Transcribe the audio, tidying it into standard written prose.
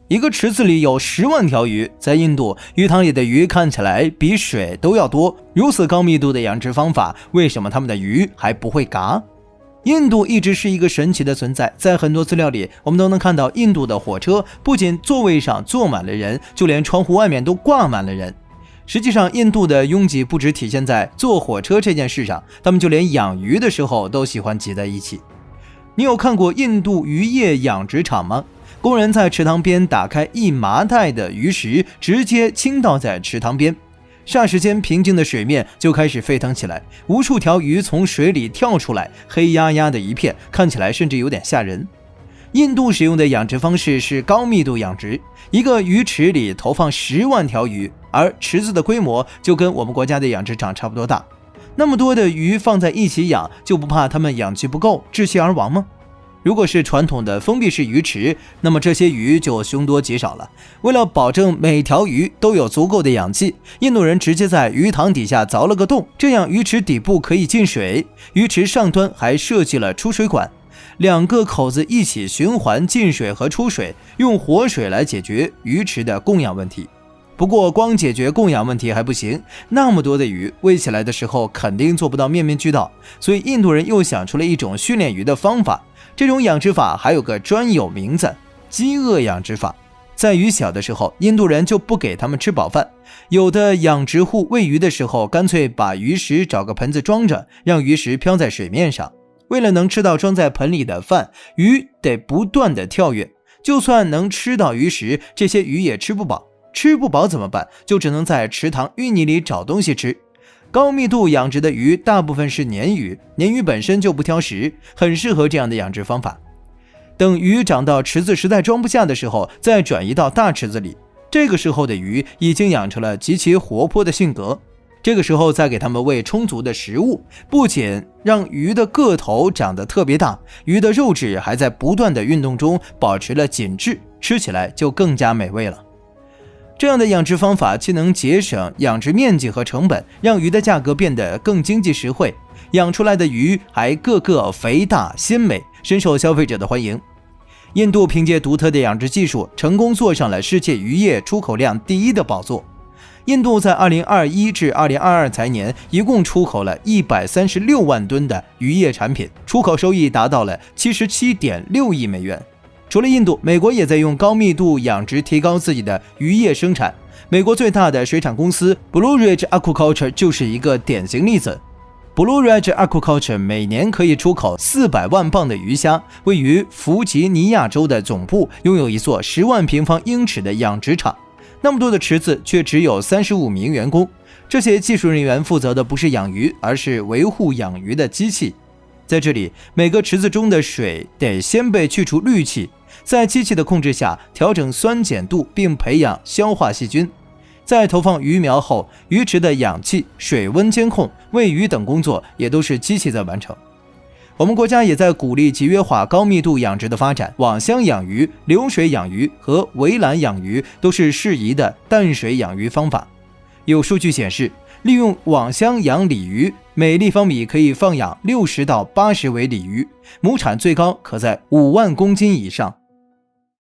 一个池子里有10万条鱼，在印度，鱼塘里的鱼看起来比水都要多。如此高密度的养殖方法，为什么他们的鱼还不会嘎？印度一直是一个神奇的存在，在很多资料里，我们都能看到印度的火车不仅座位上坐满了人，就连窗户外面都挂满了人。实际上，印度的拥挤不只体现在坐火车这件事上，他们就连养鱼的时候都喜欢挤在一起。你有看过印度渔业养殖场吗？工人在池塘边打开1麻袋的鱼食，直接倾倒在池塘边，霎时间平静的水面就开始沸腾起来，无数条鱼从水里跳出来，黑压压的一片，看起来甚至有点吓人。印度使用的养殖方式是高密度养殖，一个鱼池里投放10万条鱼，而池子的规模就跟我们国家的养殖场差不多大。那么多的鱼放在一起养，就不怕它们氧气不够窒息而亡吗？如果是传统的封闭式鱼池，那么这些鱼就凶多吉少了。为了保证每条鱼都有足够的氧气，印度人直接在鱼塘底下凿了个洞，这样鱼池底部可以进水，鱼池上端还设计了出水管，2个口子一起循环进水和出水，用活水来解决鱼池的供氧问题。不过光解决供氧问题还不行，那么多的鱼喂起来的时候肯定做不到面面俱到，所以印度人又想出了一种训练鱼的方法。这种养殖法还有个专有名字，饥饿养殖法。在鱼小的时候，印度人就不给它们吃饱饭，有的养殖户喂鱼的时候干脆把鱼食找个盆子装着，让鱼食飘在水面上。为了能吃到装在盆里的饭，鱼得不断的跳跃，就算能吃到鱼食，这些鱼也吃不饱。吃不饱怎么办？就只能在池塘淤泥里找东西吃。高密度养殖的鱼大部分是鲶鱼，鲶鱼本身就不挑食，很适合这样的养殖方法。等鱼长到池子实在装不下的时候，再转移到大池子里。这个时候的鱼已经养成了极其活泼的性格，这个时候再给它们喂充足的食物，不仅让鱼的个头长得特别大，鱼的肉质还在不断的运动中保持了紧致，吃起来就更加美味了。这样的养殖方法既能节省养殖面积和成本，让鱼的价格变得更经济实惠，养出来的鱼还个个肥大鲜美，深受消费者的欢迎。印度凭借独特的养殖技术，成功坐上了世界渔业出口量第1的宝座。印度在2021至2022财年一共出口了136万吨的渔业产品，出口收益达到了77.6亿美元。除了印度，美国也在用高密度养殖提高自己的渔业生产。美国最大的水产公司 Blue Ridge Aquaculture 就是一个典型例子。Blue Ridge Aquaculture 每年可以出口400万磅的鱼虾，位于弗吉尼亚州的总部拥有一座10万平方英尺的养殖场。那么多的池子却只有35名员工，这些技术人员负责的不是养鱼，而是维护养鱼的机器。在这里，每个池子中的水得先被去除氯气，在机器的控制下调整酸碱度，并培养消化细菌。在投放鱼苗后，鱼池的氧气、水温监控、喂鱼等工作也都是机器在完成。我们国家也在鼓励集约化高密度养殖的发展，网箱养鱼、流水养鱼和围栏养鱼都是适宜的淡水养鱼方法。有数据显示，利用网箱养鲤鱼，每立方米可以放养60到80尾鲤鱼，亩产最高可在5万公斤以上。